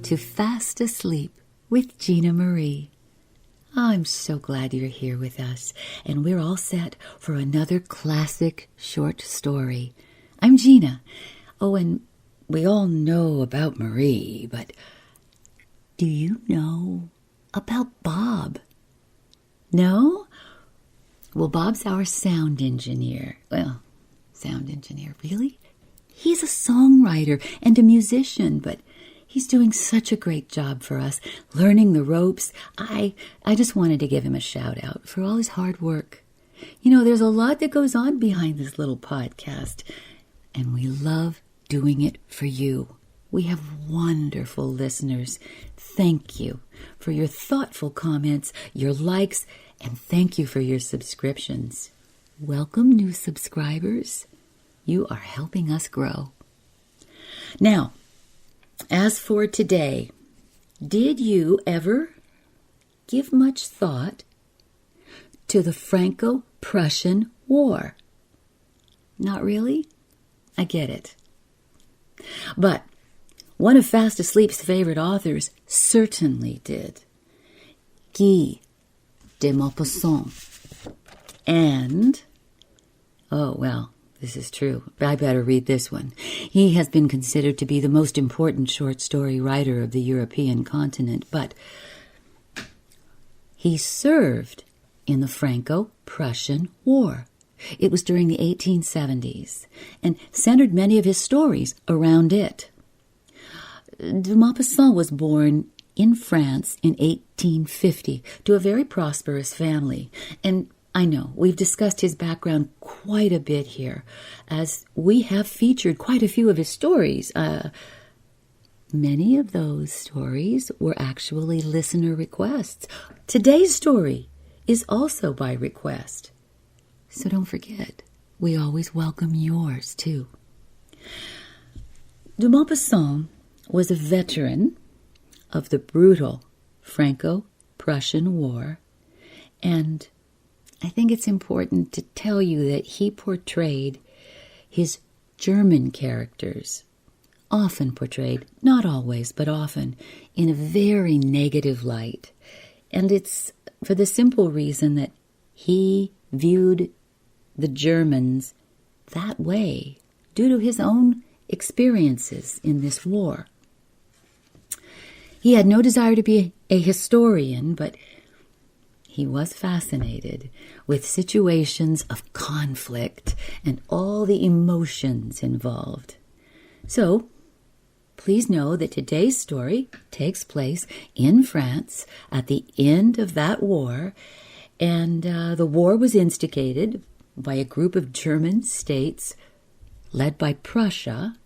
to Fast Asleep with Gina Marie. I'm so glad you're here with us, and we're all set for another classic short story. I'm Gina. Oh, and we all know about Marie, but do you know about Bob? No? Well, Bob's our sound engineer. Well, sound engineer, really? He's a songwriter and a musician, but he's doing such a great job for us, learning the ropes. I just wanted to give him a shout out for all his hard work. You know, there's a lot that goes on behind this little podcast, and we love doing it for you. We have wonderful listeners. Thank you for your thoughtful comments, your likes, and thank you for your subscriptions. Welcome, new subscribers. You are helping us grow. Now, as for today, did you ever give much thought to the Franco-Prussian War? Not really? I get it. But one of Fast Asleep's favorite authors certainly did. Guy de Maupassant. And, oh, well, this is true. I better read this one. He has been considered to be the most important short story writer of the European continent, but he served in the Franco-Prussian War. It was during the 1870s and centered many of his stories around it. De Maupassant was born in France in 1850 to a very prosperous family, and I know we've discussed his background quite a bit here, as we have featured quite a few of his stories. Many of those stories were actually listener requests. Today's story is also by request. So don't forget, we always welcome yours, too. De Maupassant was a veteran of the brutal Franco-Prussian War, and I think it's important to tell you that he portrayed his German characters, often portrayed, not always, but often, in a very negative light. And it's for the simple reason that he viewed the Germans that way due to his own experiences in this war. He had no desire to be a historian, but he was fascinated with situations of conflict and all the emotions involved. So, please know that today's story takes place in France at the end of that war, and the war was instigated by a group of German states led by Prussia.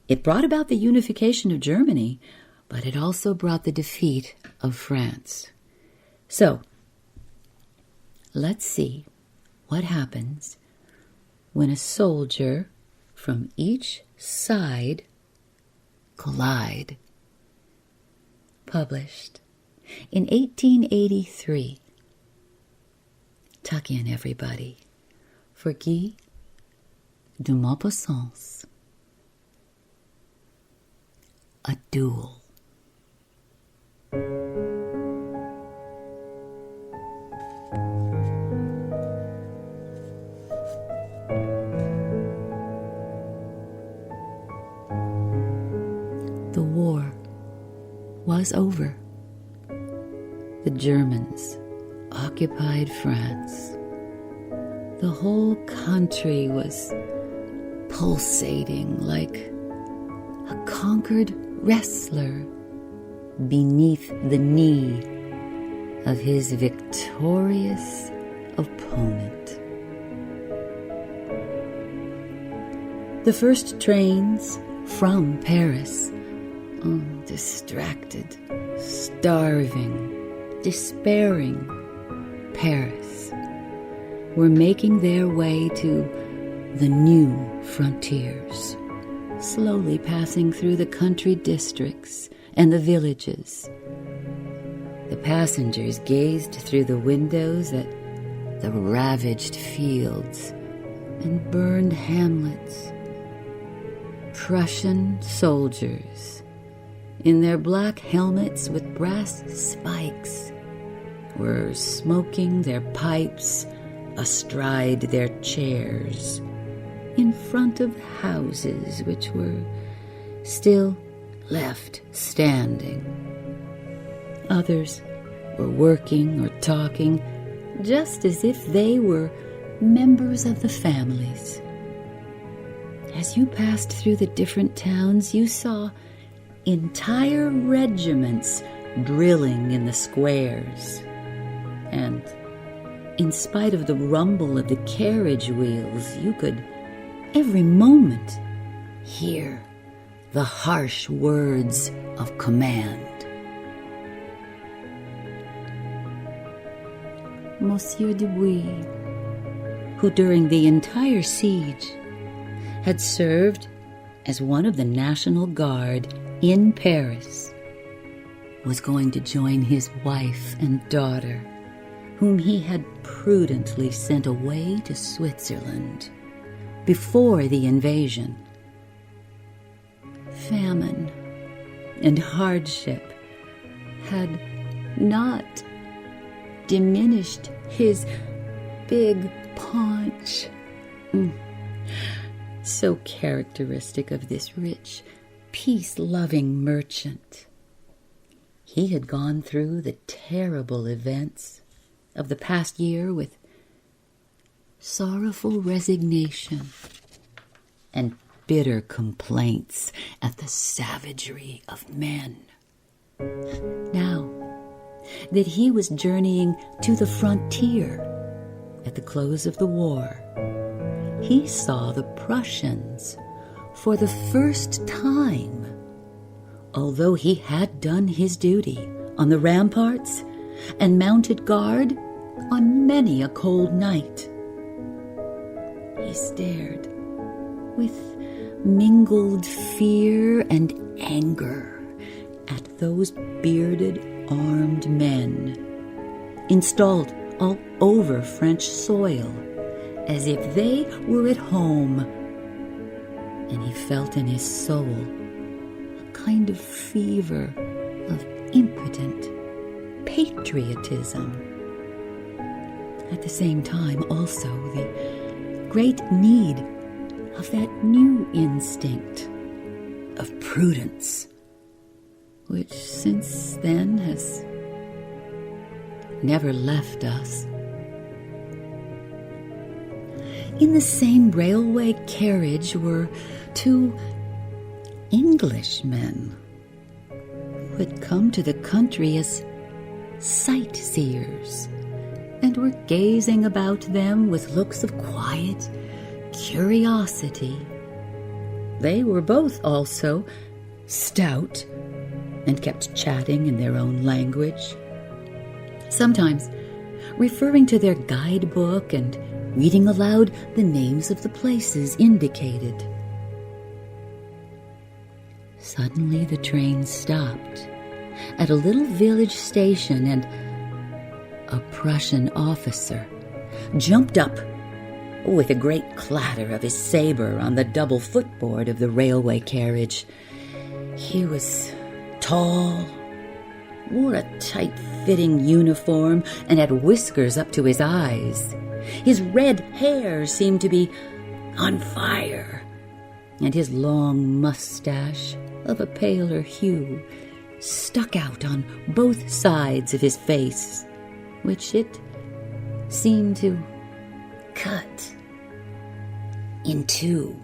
It brought about the unification of Germany, but it also brought the defeat of France. So, let's see what happens when a soldier from each side collide. Published in 1883. Tuck in, everybody, for Guy de Maupassant. A Duel. The war was over. The Germans occupied France. The whole country was pulsating like a conquered wrestler beneath the knee of his victorious opponent. The first trains from Paris, distracted, starving, despairing Paris, were making their way to the new frontiers, slowly passing through the country districts and the villages. The passengers gazed through the windows at the ravaged fields and burned hamlets. Prussian soldiers in their black helmets with brass spikes, were smoking their pipes astride their chairs in front of houses which were still left standing. Others were working or talking just as if they were members of the families. As you passed through the different towns, you saw entire regiments drilling in the squares. And in spite of the rumble of the carriage wheels, you could every moment hear the harsh words of command. Monsieur Duel, who during the entire siege had served as one of the National Guard in Paris, was going to join his wife and daughter, whom he had prudently sent away to Switzerland before the invasion. Famine and hardship had not diminished his big paunch. So characteristic of this rich, peace-loving merchant. He had gone through the terrible events of the past year with sorrowful resignation and bitter complaints at the savagery of men. Now that he was journeying to the frontier at the close of the war, he saw the Prussians for the first time. Although he had done his duty on the ramparts and mounted guard on many a cold night, he stared with mingled fear and anger at those bearded, armed men installed all over French soil as if they were at home, and he felt in his soul a kind of fever of impotent patriotism. At the same time, also, the great need of that new instinct of prudence, which since then has never left us. In the same railway carriage were two Englishmen who had come to the country as sightseers and were gazing about them with looks of quiet curiosity. They were both also stout and kept chatting in their own language, sometimes referring to their guidebook and reading aloud the names of the places indicated. Suddenly the train stopped at a little village station, and a Prussian officer jumped up with a great clatter of his saber on the double footboard of the railway carriage. He was tall, wore a tight-fitting uniform, and had whiskers up to his eyes. His red hair seemed to be on fire, and his long mustache, of a paler hue, stuck out on both sides of his face, which it seemed to cut in two.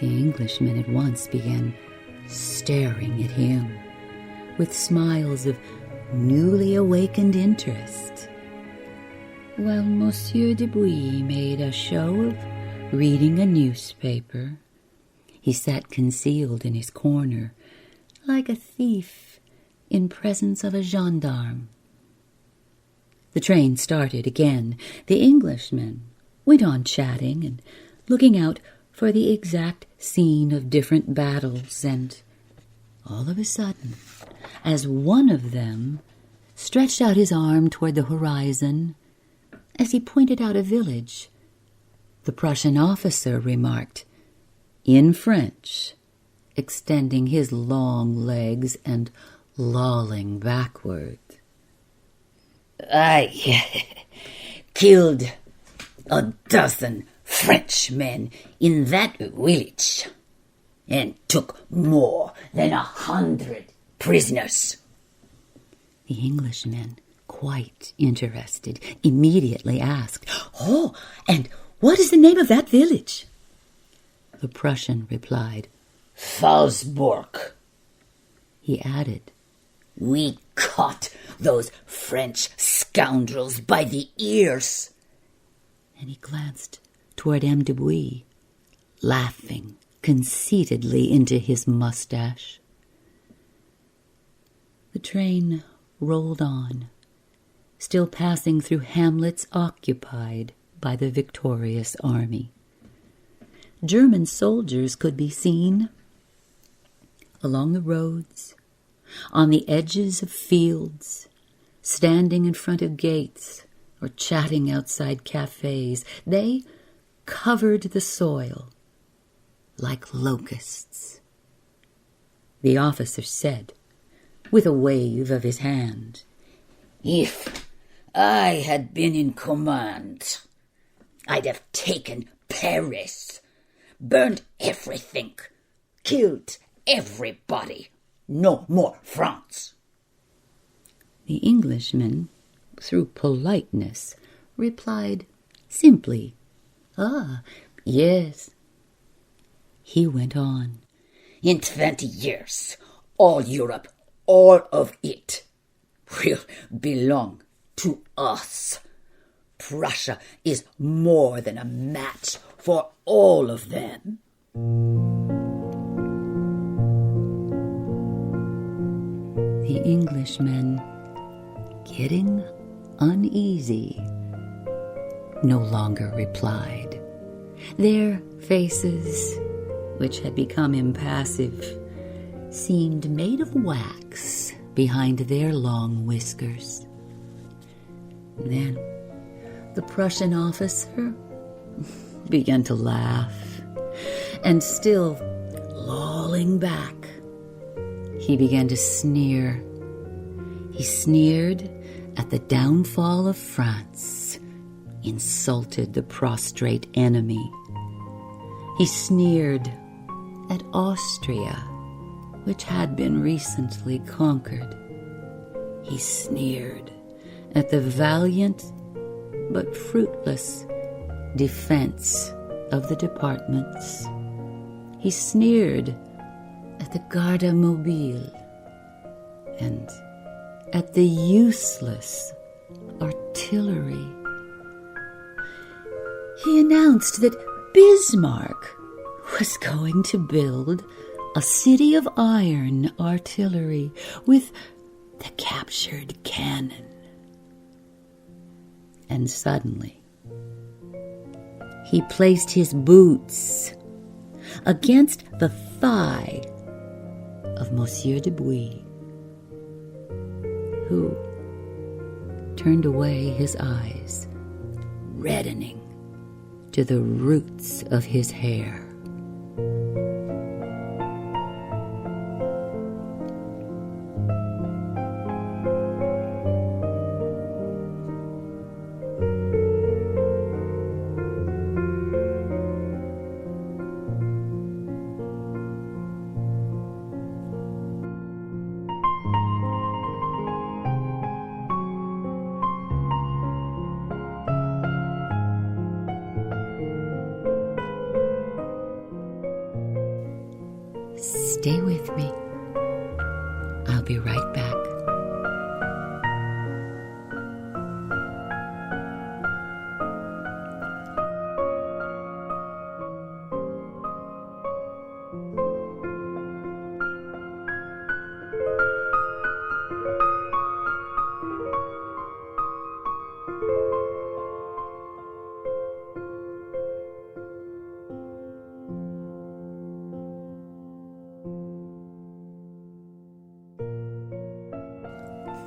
The Englishmen at once began staring at him with smiles of newly awakened interest, while Monsieur Dubuis made a show of reading a newspaper. He sat concealed in his corner, like a thief in presence of a gendarme. The train started again. The Englishmen went on chatting and looking out for the exact scene of different battles, and all of a sudden, as one of them stretched out his arm toward the horizon, as he pointed out a village, the Prussian officer remarked, in French, extending his long legs and lolling backward. I killed a dozen Frenchmen in that village and took more than 100 prisoners. The Englishman, quite interested, immediately asked, "Oh, and what is the name of that village?" The Prussian replied, "Salzburg." He added, "We caught those French scoundrels by the ears." And he glanced toward M. de Bouy, laughing conceitedly into his mustache. The train rolled on, still passing through hamlets occupied by the victorious army. German soldiers could be seen along the roads, on the edges of fields, standing in front of gates or chatting outside cafes. They covered the soil like locusts. The officer said, with a wave of his hand, "If I had been in command, I'd have taken Paris, burned everything, killed everybody. No more France." The Englishman, through politeness, replied simply, "Ah, yes." He went on, "In 20 years, all Europe, all of it, will belong to us. Prussia is more than a match for all of them." The Englishmen, getting uneasy, no longer replied. Their faces, which had become impassive, seemed made of wax behind their long whiskers. Then the Prussian officer began to laugh, and still lolling back, he began to sneer. He sneered at the downfall of France, insulted the prostrate enemy. He sneered at Austria, which had been recently conquered. He sneered at the valiant but fruitless defense of the departments. He sneered at the Garde Mobile and at the useless artillery. He announced that Bismarck was going to build a city of iron artillery with the captured cannon. And suddenly, he placed his boots against the thigh of Monsieur de Bouy, who turned away his eyes, reddening to the roots of his hair. Stay with me. I'll be right back.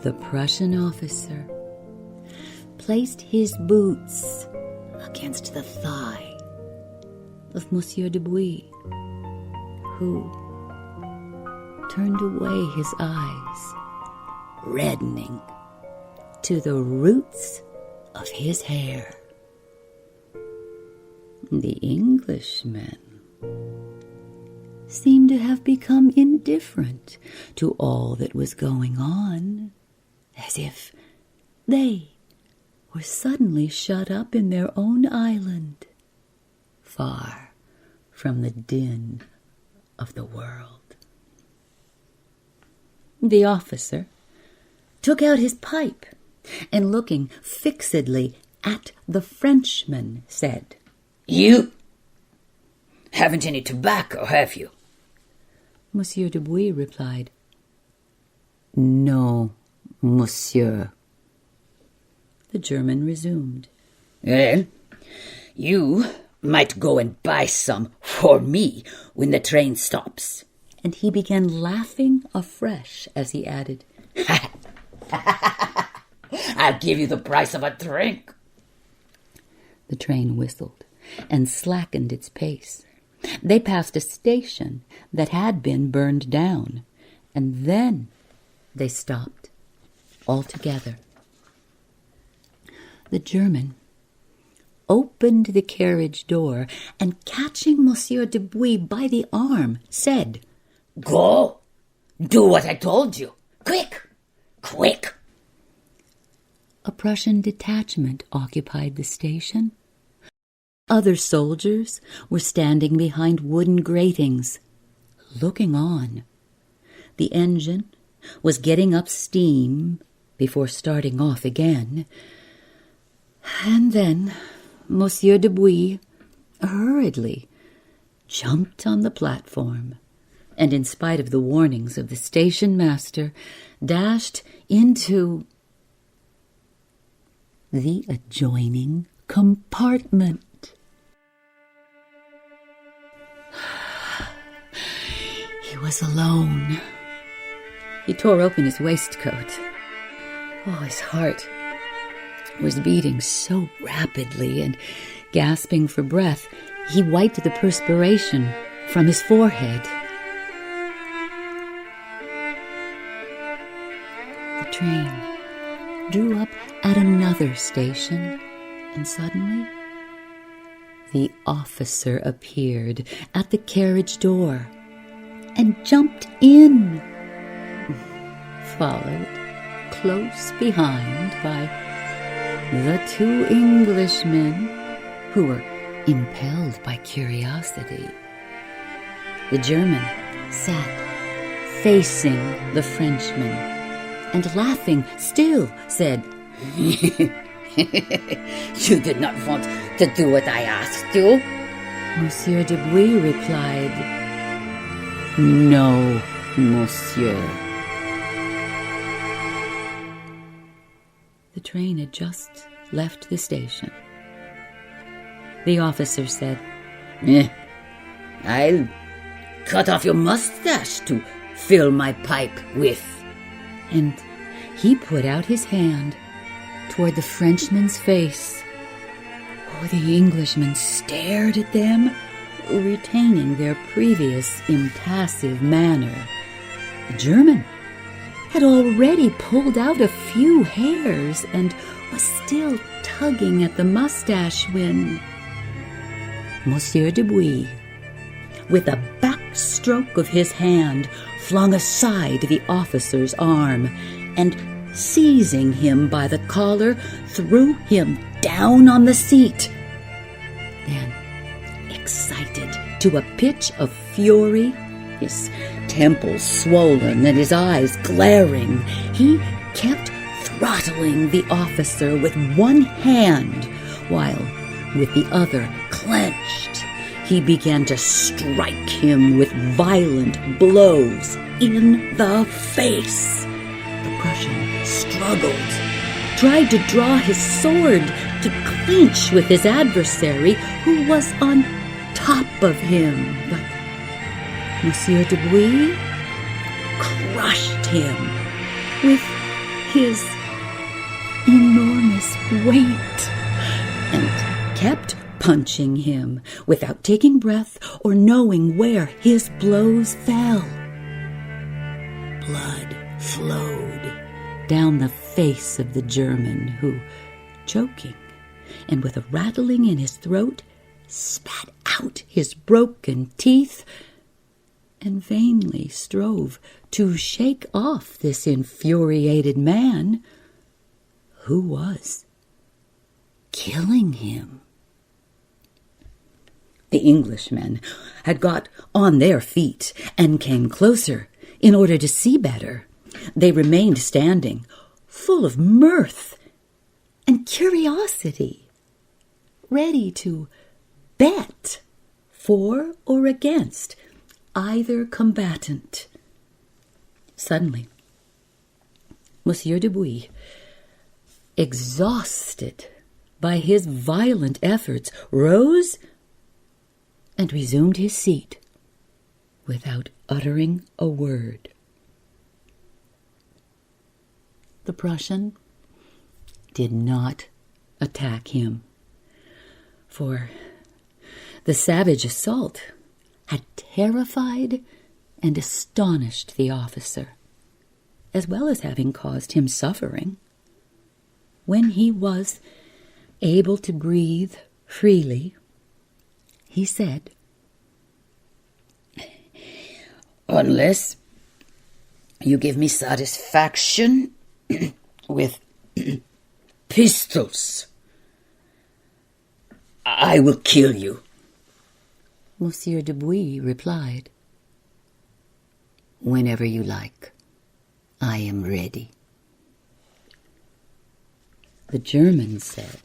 The Prussian officer placed his boots against the thigh of Monsieur de Bouy, who turned away his eyes, reddening to the roots of his hair. The Englishmen seemed to have become indifferent to all that was going on, as if they were suddenly shut up in their own island, far from the din of the world. The officer took out his pipe and, looking fixedly at the Frenchman, said, "You haven't any tobacco, have you?" Monsieur de Bouy replied, "No, monsieur." The German resumed, "Well, you might go and buy some for me when the train stops." And he began laughing afresh as he added, "I'll give you the price of a drink." The train whistled and slackened its pace. They passed a station that had been burned down, and then they stopped altogether. The German opened the carriage door and, catching Monsieur de Bouy by the arm, said, "Go! Do what I told you! Quick! Quick!" A Prussian detachment occupied the station. Other soldiers were standing behind wooden gratings, looking on. The engine was getting up steam before starting off again. And then Monsieur de Bouy hurriedly jumped on the platform, and in spite of the warnings of the station master, dashed into the adjoining compartment. He was alone. He tore open his waistcoat. Oh, his heart was beating so rapidly, and, gasping for breath, he wiped the perspiration from his forehead. The train drew up at another station, and suddenly the officer appeared at the carriage door and jumped in, followed close behind by the two Englishmen, who were impelled by curiosity. The German sat facing the Frenchman, and, laughing still, said, "You did not want to do what I asked you." Monsieur de Bouy replied, "No, monsieur." The train had just left the station. The officer said, "I'll cut off your mustache to fill my pipe with." And he put out his hand toward the Frenchman's face. Oh, the Englishmen stared at them, retaining their previous impassive manner. The German had already pulled out a few hairs and was still tugging at the mustache when Monsieur de Bouy, with a backstroke of his hand, flung aside the officer's arm and, seizing him by the collar, threw him down on the seat. Then, excited to a pitch of fury, his temples swollen and his eyes glaring, he kept throttling the officer with one hand, while, with the other clenched, he began to strike him with violent blows in the face. The Prussian struggled, tried to draw his sword to clinch with his adversary, who was on top of him, but Monsieur de Bouy crushed him with his enormous weight and kept punching him without taking breath or knowing where his blows fell. blood flowed down the face of the German who, choking and with a rattling in his throat, spat out his broken teeth and vainly strove to shake off this infuriated man who was killing him. The Englishmen had got on their feet and came closer in order to see better. They remained standing, full of mirth and curiosity, ready to bet for or against either combatant. Suddenly, Monsieur de Bouy, exhausted by his violent efforts, rose and resumed his seat without uttering a word. The Prussian did not attack him, for the savage assault had terrified and astonished the officer, as well as having caused him suffering. When he was able to breathe freely, he said, "Unless you give me satisfaction with pistols, I will kill you." Monsieur de Bouy replied, "Whenever you like, I am ready." The German said,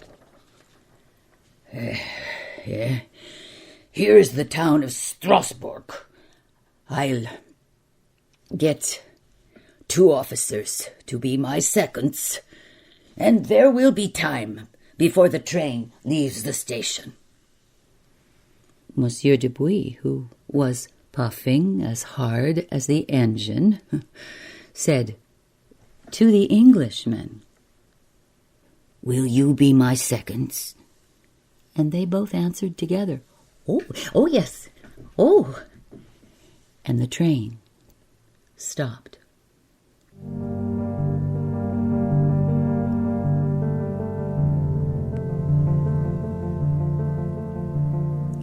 Here's the town of Strasbourg. I'll get 2 officers to be my seconds, and there will be time before the train leaves the station. Monsieur de Bouy, who was puffing as hard as the engine, said to the Englishmen, "Will you be my seconds?" And they both answered together, Oh, yes, oh." And the train stopped.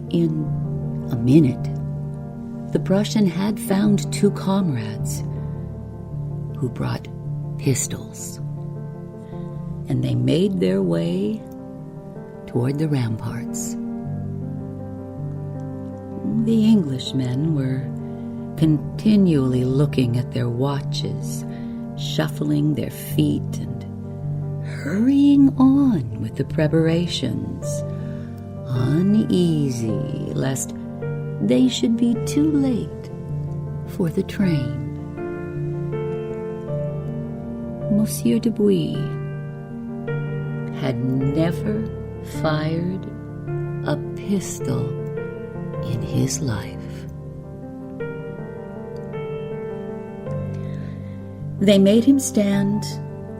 In a minute, the Prussian had found 2 comrades who brought pistols, and they made their way toward the ramparts. The Englishmen were continually looking at their watches, shuffling their feet and hurrying on with the preparations, uneasy lest they should be too late for the train. Monsieur de Bouy had never fired a pistol in his life. They made him stand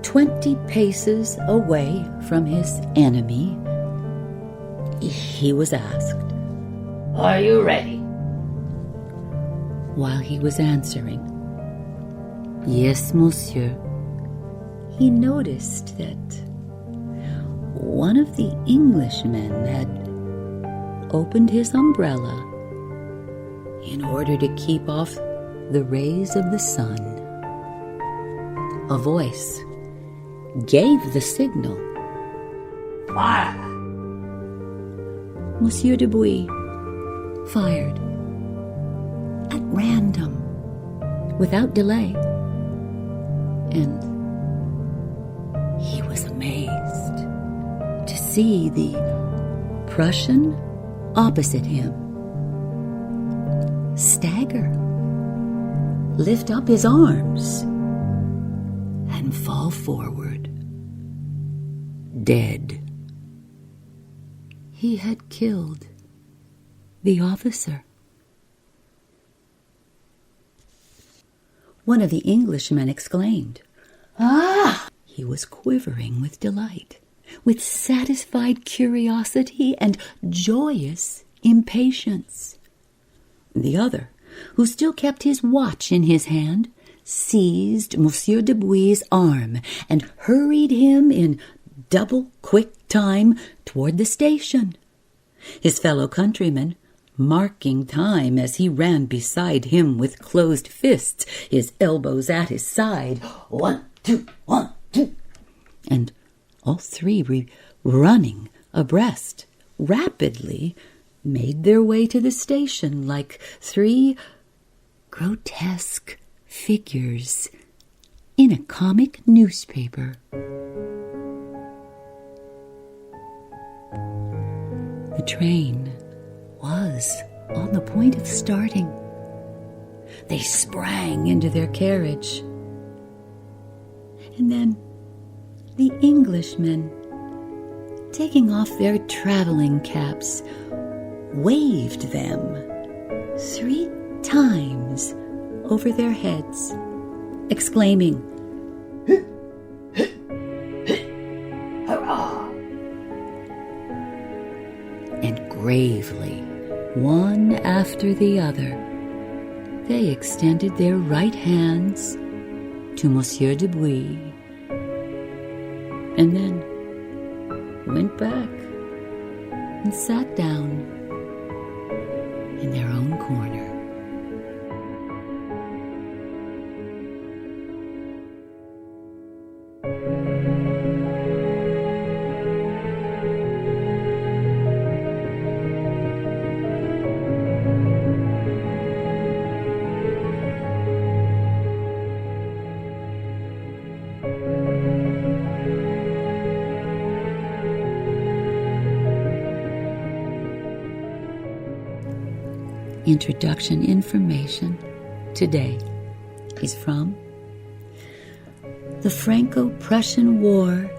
20 paces away from his enemy. He was asked, "Are you ready?" While he was answering, "Yes, monsieur," he noticed that one of the Englishmen had opened his umbrella in order to keep off the rays of the sun. A voice gave the signal. "Fire!" Monsieur de Bouy fired at random, without delay, and he was amazed to see the Prussian opposite him stagger, lift up his arms, and fall forward, dead. He had killed the officer. One of the Englishmen exclaimed, "Ah!" He was quivering with delight, with satisfied curiosity and joyous impatience. The other, who still kept his watch in his hand, seized Monsieur de Bouilly's arm and hurried him in double quick time toward the station. His fellow countrymen, marking time as he ran beside him with closed fists, his elbows at his side. 1, 2, 1, 2. And all three running abreast, rapidly made their way to the station like three grotesque figures in a comic newspaper. The train was on the point of starting. They sprang into their carriage. And then the Englishmen, taking off their traveling caps, waved them 3 times over their heads, exclaiming, Hurrah! And gravely, one after the other, they extended their right hands to Monsieur de Bouilly, and then went back and sat down in their own corner. Introduction information today is from The Franco-Prussian War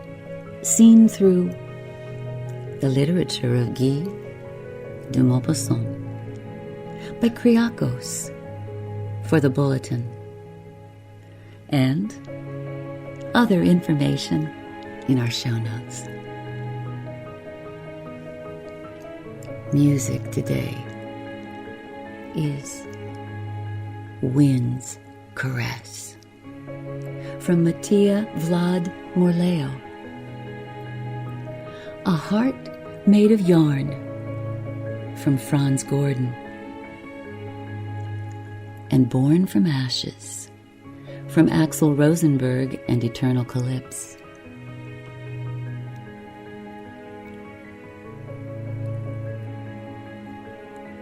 Seen Through the Literature of Guy de Maupassant by Kriakos for the Bulletin, and other information in our show notes. Music today is Wind's Caress from Mattia Vlad Morleo. A Heart Made of Yarn from Franz Gordon. And Born from Ashes from Axel Rosenberg and Eternal Calypse.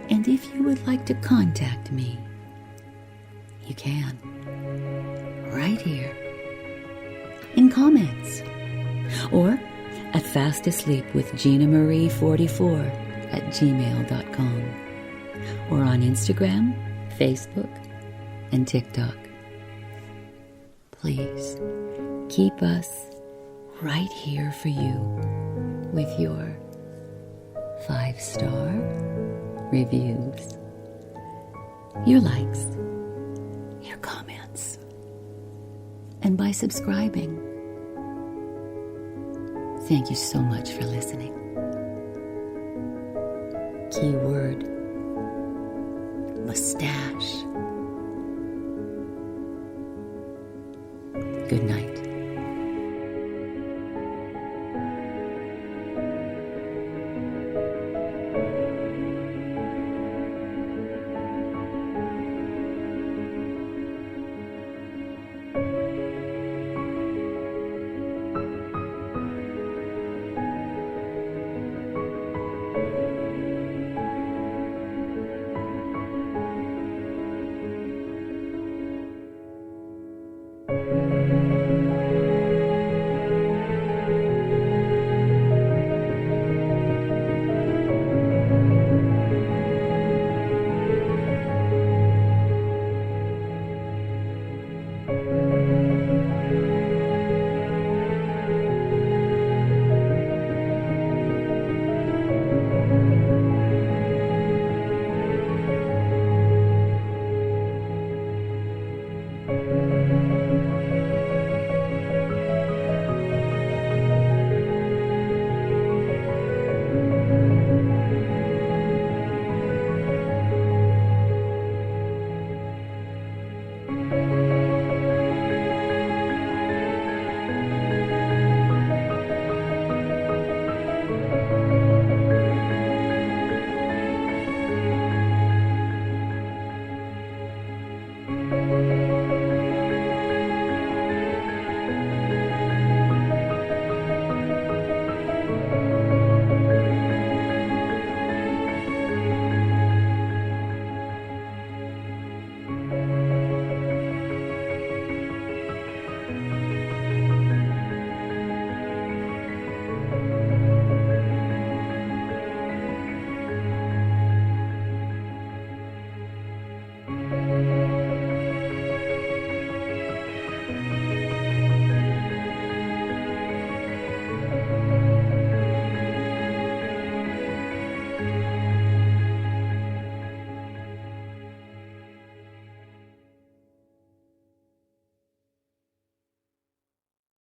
And if you would like to contact me, you can, right here, in comments, or at fastasleepwithginamarie44@gmail.com, or on Instagram, Facebook, and TikTok. Please keep us right here for you with your 5-star reviews, your likes, your comments, and by subscribing. Thank you so much for listening. Keyword: mustache.